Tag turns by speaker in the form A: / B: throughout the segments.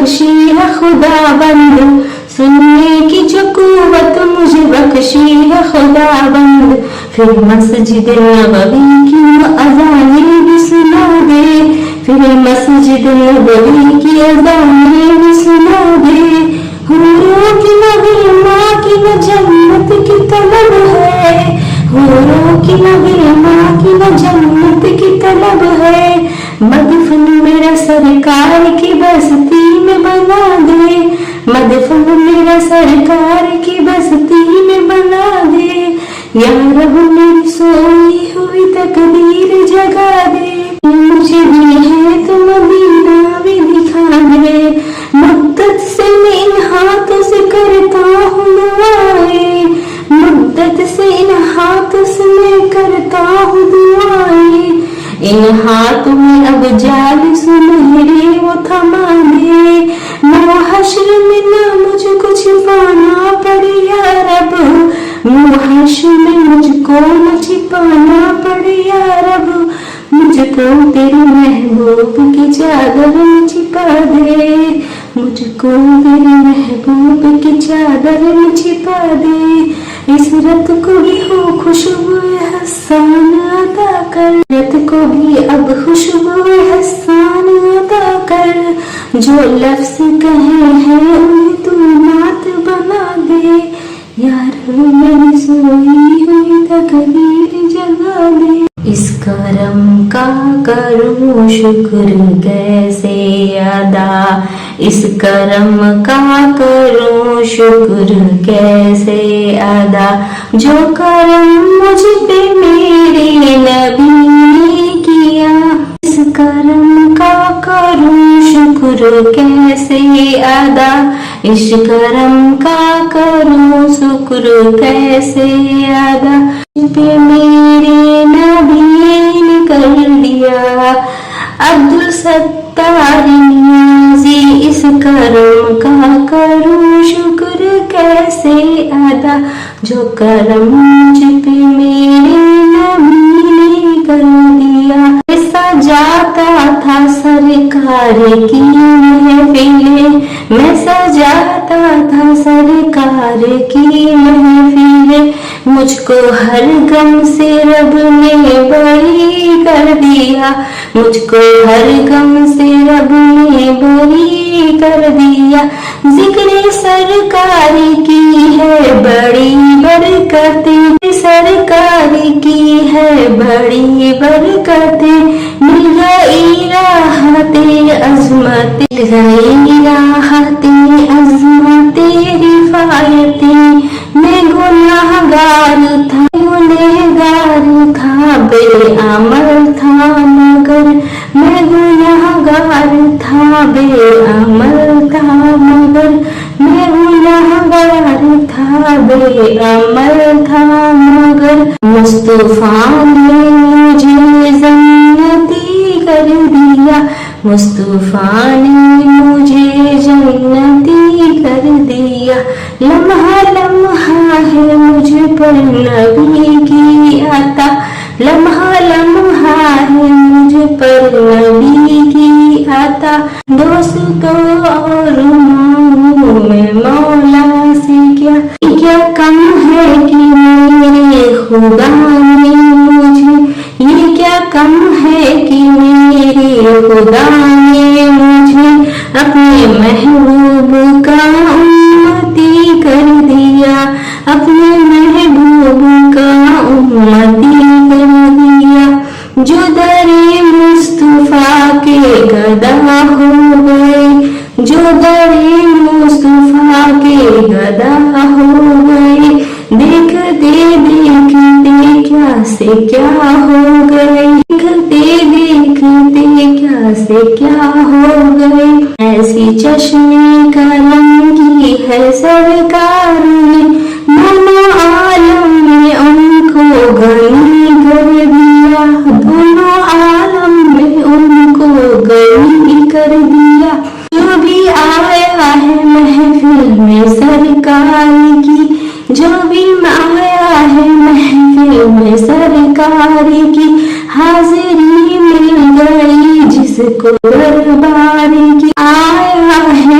A: بخشی ہے خدا بند، سننے کی جو قوت مجھے بخشی ہے خدا بند، پھر مسجد نبوی کی اذانیں بھی سنا دے، پھر مسجد نبوی کی اذانیں بھی سنا دے، حوروں کی نہ غلما کی نہ جنت کی طلب ہے، حوروں کی نہ غلما کی نہ جنت کی طلب ہے، مدفن میرا سرکار کی بستی میں بنا دے، مدفن میرا سرکار کی بستی میں بنا دے، یا رب میری سوئی ہوئی تقدیر جگا دے، مجھے بھی ہے تو مدینہ بھی دکھا دے، مدت سے میں ان ہاتھوں سے کرتا ہوں دعائیں، مدت سے ان ہاتھوں سے میں کرتا ہوں دعائیں، ان ہاتھوں میں اب جال سنہرے وہ تھما دے، محشر میں نہ مجھ کو چھپانا پڑے یا رب، محشر میں مجھ کو نہ چھپانا پڑے یا رب، مجھ کو تیرے محبوب کی چادر میں چھپا دے، مجھ کو تیرے محبوب کی چادر میں چھپا دے، اس رت کو بھی ہو خوشبو حسان عطا کر، رت کو بھی اب خوشبو حسان عطا کر، جو لفظ کہے ہیں انہیں تو نعت بنا دے، یار میری سوئی ہوئی تقدیر جگا دے، اس کرم کا کروں شکر کیسے ادا، اس کرم کا کروں شکر کیسے ادا، جو کرم مجھ پہ میرے نبی نے کیا، اس کرم کا کروں شکر کیسے ادا، اس کرم کا کروں شکر کیسے ادا، پہ میرے نبی نے کر دیا، عبدالستار نیازی، اس کرم کا کروں شکر کیسے ادا، جو کرم مجھ پہ میرے نبی نے کر دیا، سجاتا تھا سرکار کی محفلیں، میں سجاتا تھا سرکار کی محفلیں، مجھ کو ہر غم سے رب نے بری کر دیا، مجھ کو ہر غم سے رب نے بری کر دیا، ذکر سرکار کی ہے بڑی برکتیں، سرکار کی ہے بڑی برکتیں، مل گئی راحت عظمت، مل گئی راحت عظمت رفایتیں، میں گنہگار تھا بے عمل تھا مگر، میں گنہگار تھا بے عمل تھا مگر، میں گنہگار تھا بے عمل تھا مگر، مصطفیٰ نے مجھے جنتی کر دیا، مصطفیٰ نے مجھے جنتی کر دیا، لمحہ لمحہ ہے مجھ پر نبی کی عطا، لمحہ لمحہ ہے مجھ پر نبی کی عطا، دوستوں اور مانگوں میں مولا سے کیا کم ہے کہ میرے خدا نے مجھے، یہ کیا کم ہے کہ میرے خدا نے مجھے اپنے محبوب کا امتی کر دیا، اپنے محبوب کا امتی کر دیا، جو در مصطفیٰ کے گدا ہو گئے، جو در مصطفیٰ کے گدا ہو گئے، دیکھتے دیکھتے کیا سے کیا ہو گئے، دیکھتے دیکھتے کیا سے کیا ہو گئے، ایسی چشمے کرم کی ہے سرکار نے، دونوں عالم میں ان کو غنی کر دیا، دونوں عالم میں ان کو غنی کر دیا، جو بھی آیا ہے محفل میں سرکار کی، جو بھی آیا ہے محفل میں سرکار کی، حاضری مل گئی جس کو دربار کی، آیا ہے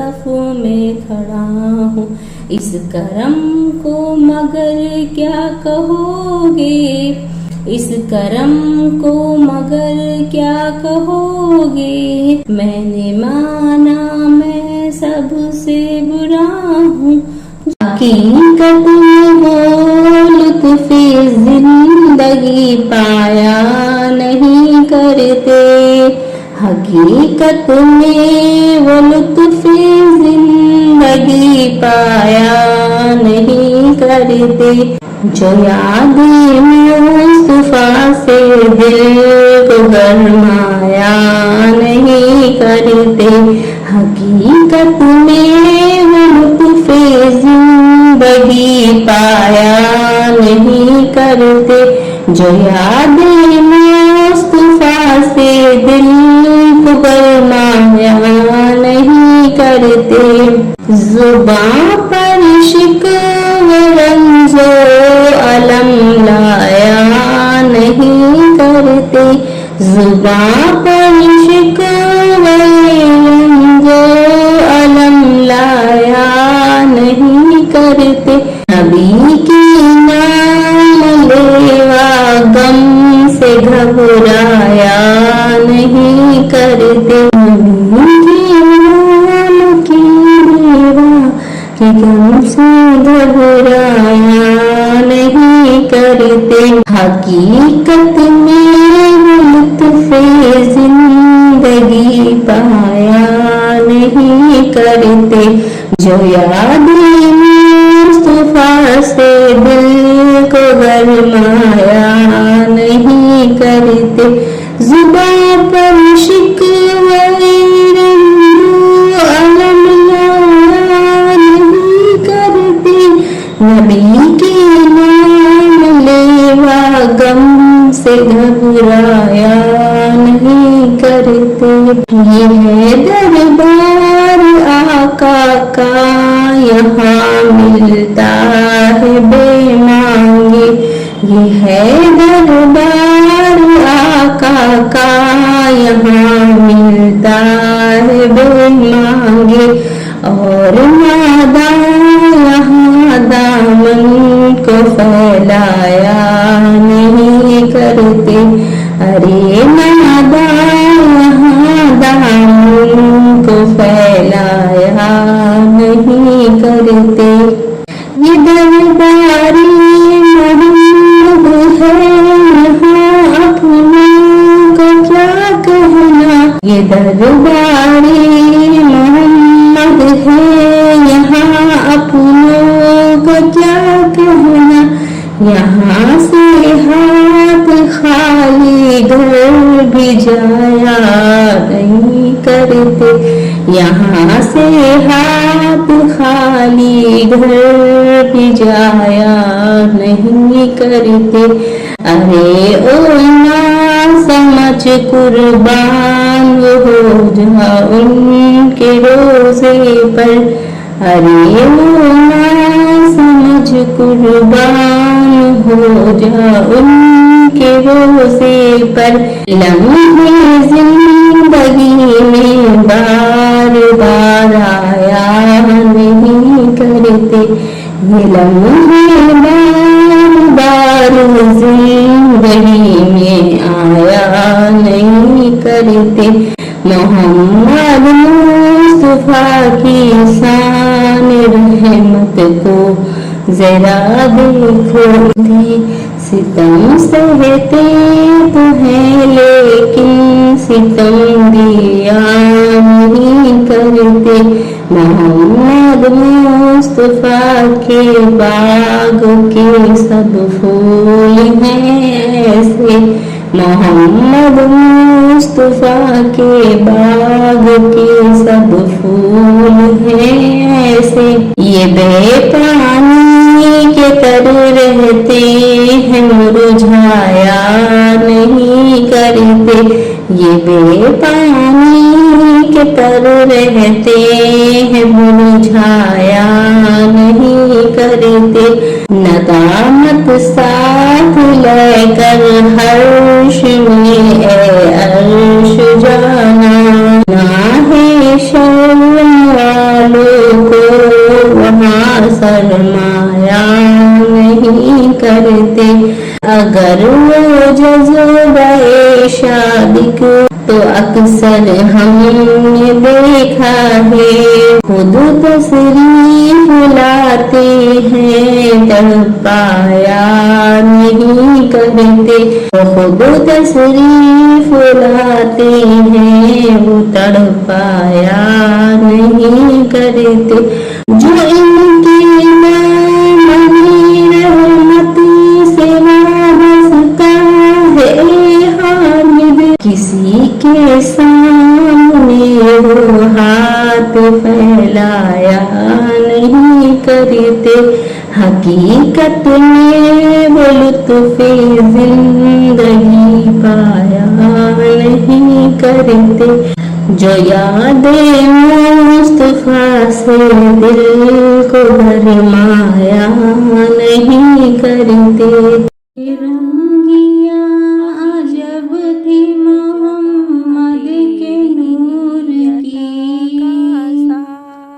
A: صف میں کھڑا ہوں. اس کرم کو مگر کیا کہو گے، اس کرم کو مگر کیا کہو گے. میں نے مانا میں سب سے برا ہوں، حقیقت میں وہ لطف زندگی پایا نہیں کرتے. حقیقت میں وہ لطف زندگی پایا نہیں کرتے. جو یاد مصطفیٰ سے دل کو گرمایا نہیں کرتے. حقیقت میں وہ لطف زندگی پایا نہیں کرتے. جو یاد مصطفیٰ سے دل کو گرمایا نہیں کرتے. زباں پر شکوہ رنج و الم لایا نہیں کرتے. زباں پر شکوہ رنج و الم لایا نہیں کرتے. نبی کی نام لیوا غم سے گھبرایا نہیں کرتے. نبی کی نام کی لیوا کہ غم سے گھبرایا نہیں کرتے. حقیقت میں لطف زندگی پایا نہیں کرتے. جو یاد مصطفیٰ سے دل کو گرمایا نہیں کرتے. زباں پر شکوہ علم لایا نہیں کرتے. نبی کے نام لیوا غم سے گھبرایا نہیں کرتے. یہ ہے دربار آقا کا یہاں ملتا ہے بے مانگے. یہ ہے دربار آقا کا یہاں ملتا ہے بے مانگے. اور ناداں یہاں دامن کو پھیلایا نہیں کرتے. ارے ناداں یہاں دامن کو پھیلایا نہیں کرتے. یہ درباری محمد ہے یہاں اپنوں کا کیا کہنا. یہ درباری محمد ہے یہاں اپنوں کا کیا کہنا. یہاں سے ہاتھ خالی گھر بھی جایا نہیں کرتے. یہاں سے ہاتھ خالی گھر بھی جایا نہیں کرتے. ارے او نا سمجھ قربان ہو جا ان کے روزے پر. ارے او نا سمجھ قربان ہو جا ان کے روزے پر. لمحے زندگی میں بار بار آیا نہیں کرتے. یہ لمحے بار بار زندگی میں آیا نہیں کرتے. محمد مصطفیٰ کی شان رحمت کو ذرا دیکھو. ستم سہتے تو ہیں لیکن ستم دیا نہیں کرتے. محمد مصطفیٰ کے باغ کے سب پھول ہیں ایسے. محمد مصطفیٰ کے باغ کے سب پھول ہیں ایسے. یہ بے پانی کے تر رہتے ہیں مرجھایا نہیں کرتے. یہ بے پانی کے تر رہتے ہیں مرجھایا نہیں کرتے. ندامت ساتھ لے کر عرش میں اے عرش جانا. نہ ہے شرم فرمایا نہیں کرتے. اگر وہ جذبہ شادی کو تو اکثر ہم نے دیکھا ہے خود تشریف لاتے ہیں تڑپایا نہیں کرتے. خود تشریف لاتے ہیں وہ تڑپایا نہیں کرتے. جو ان کی نئی رحمتی سے وابستہ ہے حامد کسی کے سامنے وہ ہاتھ پھیلایا نہیں کرتے. حقیقت میں وہ لطف زندگی پایا نہیں کرتے. جو یاد مصطفیٰ سے دل کو بھرمایا نہیں کرتے. رنگیاں عجب تھی محمد کے نور کی.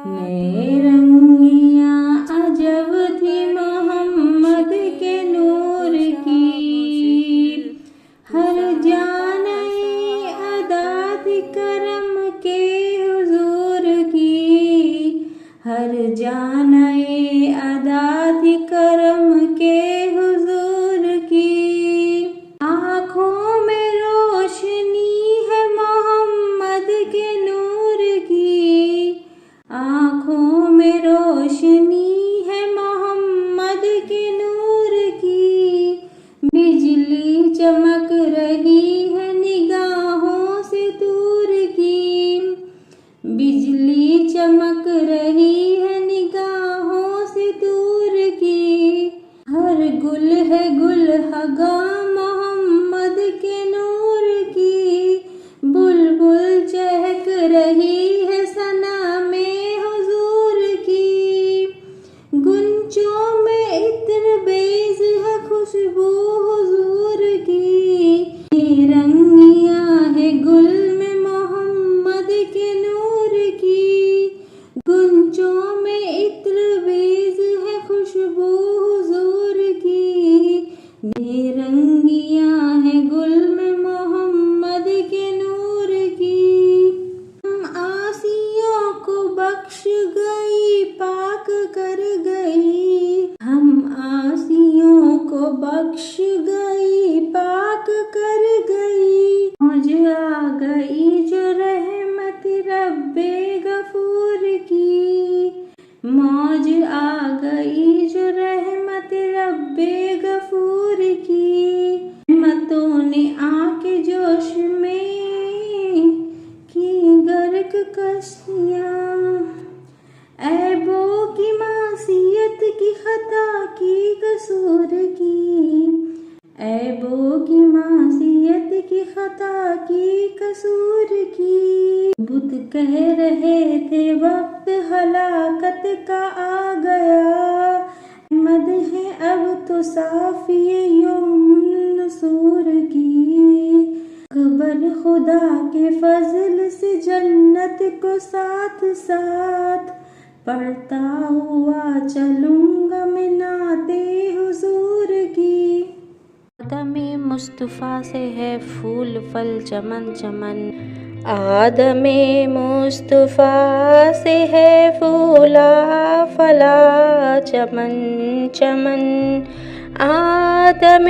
A: میں رنگیاں عجب تھی محمد کے نور کی. ہر جانے ادا تھی کرم کے حضور کی. ہر جانے ادا تھی کرم کے حضور کی. آنکھوں میں روشنی ہے محمد کے نور کی. آنکھوں میں روشنی ہے محمد کے نور کی. بجلی چمک رہی ہے نگاہوں سے دور کی. بجلی چمک رہی ہے نگاہوں سے دور کی. ہر گل ہے گل ہگا محمد کے نور کی. بلبل چہک رہی ہے ثنا میں حضور کی. گنچوں میں عطر بیز ہے خوشبو حضور کی. رنگیاں ہے گل میں محمد کے نور کی. گنچوں میں عطر بیز ہے خوشبو حضور کی. رنگیاں ہے گل میں محمد کے نور کی. ہم آسیوں کو بخش گئی پاک کر گئی. ہم آسیوں کو بخش گئی پاک کر گئی. مجھ آ گئی جو رحمت رب غفور کی. موج آ گئی جو رحمت رب غفور کی. رحمتوں نے آ کے جوش میں کی غرق کشتیاں. عیبوں کی معصیت کی خطا کی قصور کی. عیبوں کی معصیت کی خطا کی قصور کی. بت کہہ رہے تھے وقت ہلاکت کا آ گیا. مد ہے اب تو صافی یوم النصور کی. اکبر خدا کے فضل سے جنت کو ساتھ ساتھ پڑھتا ہوا چلوں گا میں نعتِ حضور کی.
B: آدم مصطفیٰ سے ہے پھول پھل چمن چمن. آدم مصطفیٰ سے ہے پھولا پھلا چمن چمن. آدم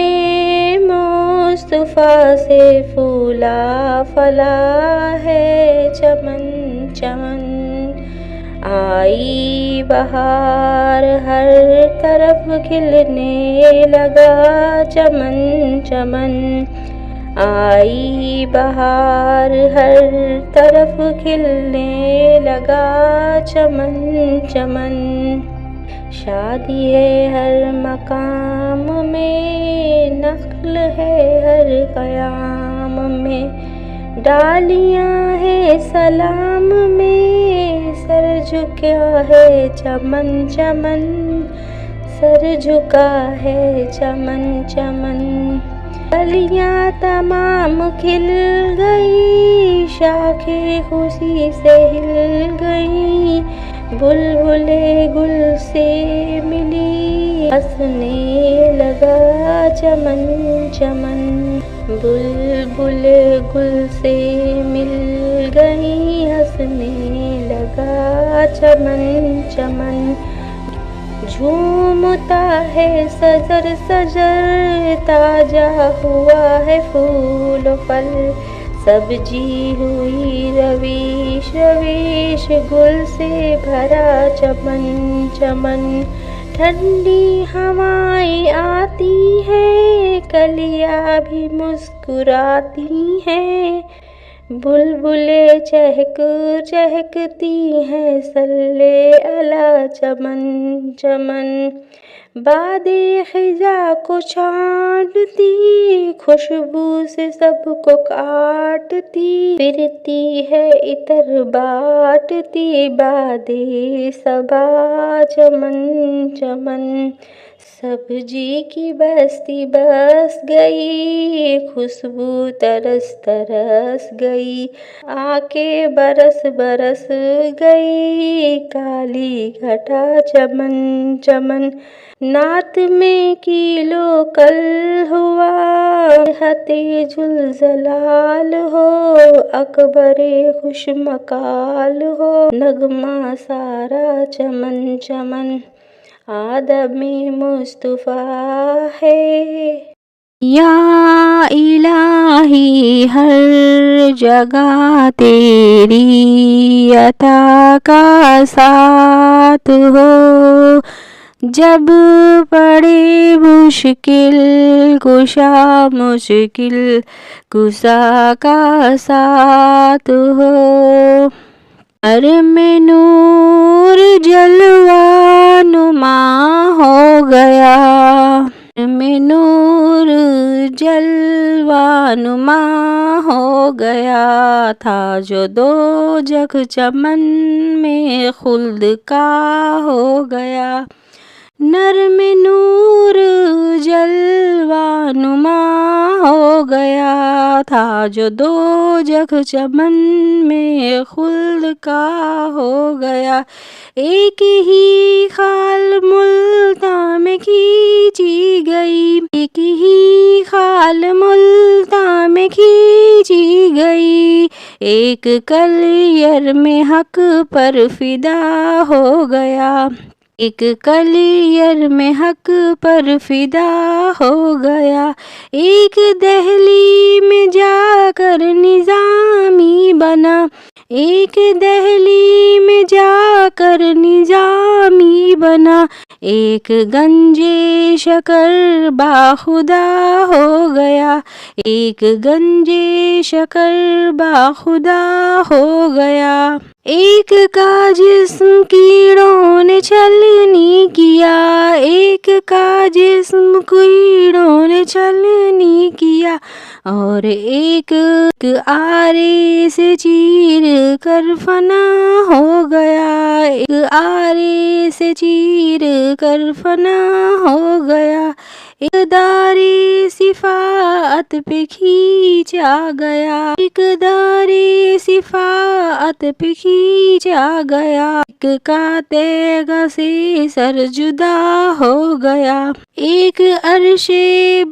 B: مصطفیٰ سے پھولا پھلا ہے چمن چمن. آئی بہار ہر طرف کھلنے لگا چمن چمن. آئی بہار ہر طرف کھلنے لگا چمن چمن. شادی ہے ہر مقام میں نخل ہے ہر قیام میں. ڈالیاں ہے سلام میں سر جھکا ہے چمن چمن. سر جھکا ہے چمن چمن. کلیاں تمام کھل گئی شاخیں خوشی سے ہل گئی. بلبلے گل سے ملی ہنسنے لگا چمن چمن، بلبل گل سے مل گئی ہنسنے لگا چمن چمن، جھومتا ہے سجر سجر تازہ ہوا ہے پھول و پھل، سبزی ہوئی رویش رویش گل سے بھرا چمن چمن، ٹھنڈی ہوائیں آتی ہیں کلیاں بھی مسکراتی ہیں، بلبلیں چہک چہکتی ہیں صلی علی چمن چمن، باد خزاں کو چھانٹتی خوشبو سے سب کو کاٹتی، پھرتی ہے عطر بانٹتی باد صبا چمن چمن، سبزی کی بستی بس گئی خوشبو ترس ترس گئی، آ کے برس برس گئی کالی گھٹا چمن چمن، نعت میں کیلو کل ہوا ہتے جلجلال ہو، اکبر خوش مقال ہو نغمہ سارا چمن چمن، آدم مصطفیٰ ہے۔ یا الہی ہر جگہ تیری عطا کا ساتھ ہو، جب پڑے مشکل کشا مشکل کشا کا ساتھ ہو، ہر میں نور جلوہ نما ہو گیا، میں نور جلوہ نما ہو گیا، تھا جو دوزخ چمن میں خلد کا ہو گیا، نر میں نور جلوہ نما ہو گیا، تھا جو دوزخ چمن میں خلد کا ہو گیا، ایک ہی خال ملتان میں کھینچی گئی، ایک ہی خال ملتان میں کھینچی گئی، ایک کلیر میں حق پر فدا ہو گیا، ایک کلیر میں حق پر فدا ہو گیا، ایک دہلی میں جا کر نظامی بنا، ایک دہلی میں جا کر نظامی بنا، ایک گنج شکر باخدا ہو گیا، ایک گنج شکر باخدا ہو گیا، ایک کا جسم کیڑوں نے چھلنی کیا، ایک کا جسم کیڑوں نے چھلنی کیا، اور ایک آرے سے چیر کر فنا ہو گیا، ایک آرے سے چیر کر فنا ہو گیا، اقدار صفات پہ کھینچا گیا، اقدار صفات پہ کھینچا گیا، ایک کا تیغ سے سر جدا ہو گیا، ایک عرش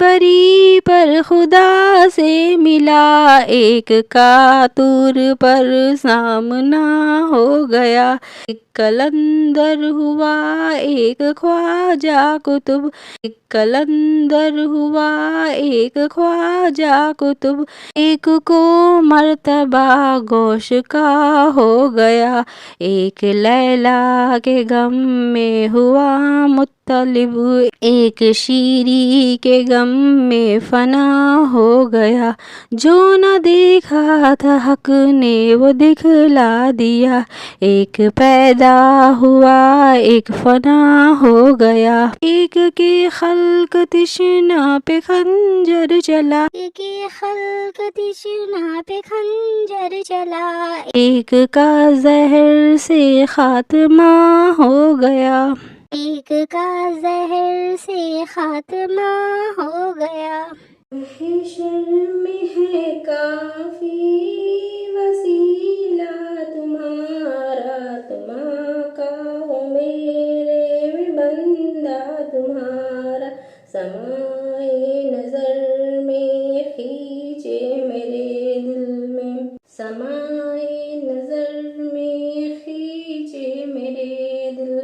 B: بری پر خدا سے ملا، ایک کا طور پر سامنا ہو گیا، ایک کلندر ہوا ایک خواجہ قطب، ایک کلندر ہوا ایک خواجہ قطب، ایک کو مرتبہ گوش کا ہو گیا، ایک لیلا کے غم میں ہوا مطلب، ایک شیری کے غم میں فنا ہو گیا، جو نہ دیکھا تھا حق نے وہ دکھلا دیا، ایک پیدا ہوا ایک فنا ہو گیا، ایک کے خلق تشنا پہ خنجر چلا، ایک کے خلق تشنا پہ خنجر چلا، ایک کا زہر سے خاتمہ ہو گیا، ایک کا زہر سے خاتمہ ہو گیا، حشر میں ہے کافی وسیلہ تمہارا، تم آقا ہو میرے
A: سمائے نظر میں کھینچے میرے دل میں، سمائے نظر میں کھینچے میرے دل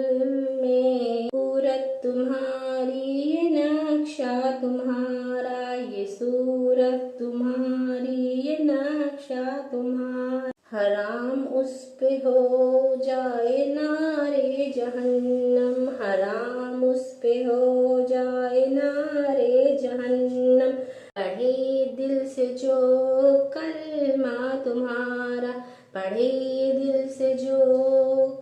A: میں، صورت تمہاری یہ نقشہ تمہارا، یہ صورت تمہاری یہ نقشہ تمہارا، حرام اس پہ ہو جائے نارے جہنم، حرام اس پہ ہو جائے نارے جہنم، پڑھے دل سے جو کلمہ تمہارا، پڑھے دل سے جو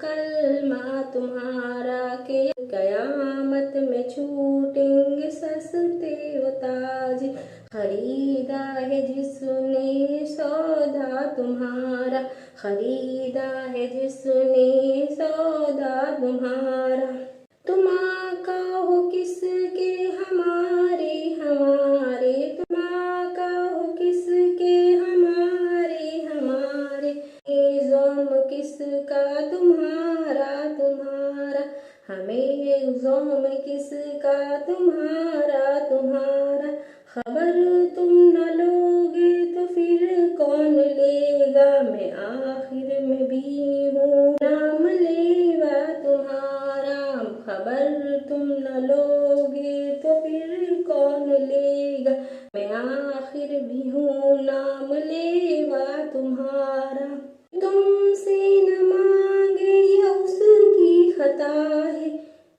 A: کلمہ تمہارا، کہ قیامت میں چھوٹیں گے سستے و تاج، خریدا ہے جس نے سودا تمہارا، خریدا ہے جس نے سودا تمہارا، تم آقا ہو کس کے ہمارے ہمارے، تم آقا ہو کس کے ہمارے ہمارے، زوم کس کا تمہارا تمہارا، ہمیں زوم کس کا تمہارا تمہارا، خبر تم نہ لوگے تو پھر کون لے گا، میں آخر میں بھی ہوں نام لیوا تمہارا، خبر تم نہ لوگے تو پھر کون لے گا، میں آخر بھی ہوں نام لیوا تمہارا، تم سے نہ مانگے یہ اس کی خطا ہے،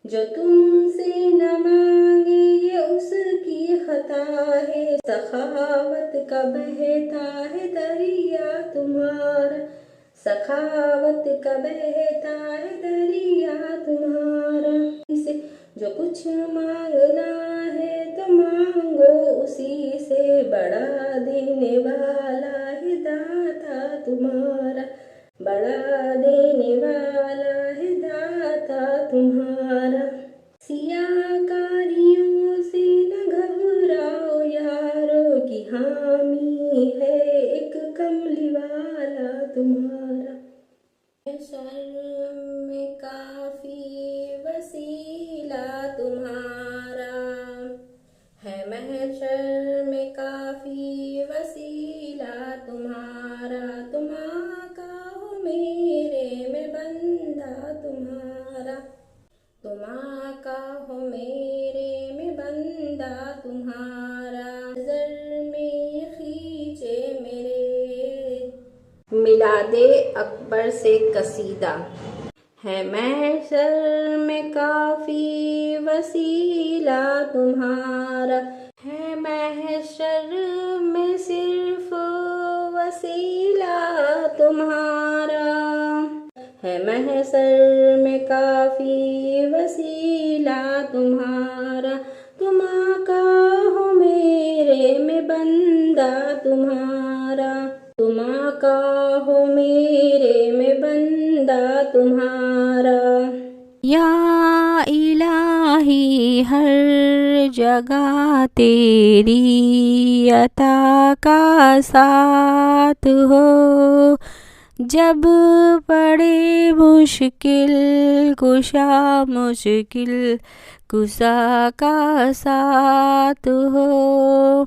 A: جو تم سے نہ مانگے یہ اس کی خطا ہے، سخاوت کا بہتا ہے دریا تمہارا، سخاوت کا بہتا ہے دریا تمہارا، اسے جو کچھ مانگنا ہے تو مانگو اسی سے، بڑا دینے والا ہے داتا تمہارا، بڑا دینے والا ہے داتا تمہارا، سیاہ کاریوں سے نہ گھبراؤ یارو، کی حامی ہے ایک کملی والا تمہارا، محشر میں کافی وسیلہ تمہارا، ہے محشر میں کافی وسیلہ تمہارا، تم آقا ہو میرے میں بندہ تمہارا، تم آقا ہو میرے میں بندہ تمہارا، نظر میں کھینچے میرے، میلاد اکبر سے قصیدہ، ہے محشر میں کافی وسیلہ تمہارا، ہے محشر میں صرف وسیلہ تمہارا، ہے محشر میں کافی وسیلہ تمہارا، تم آقا ہو میرے میں بندہ تمہارا، تم آقا ہو میرے میں بندہ تمہارا،
B: یا الہی ہر جگہ تیری عطا کا ساتھ ہو، جب پڑے مشکل کشا مشکل کشا کا ساتھ ہو،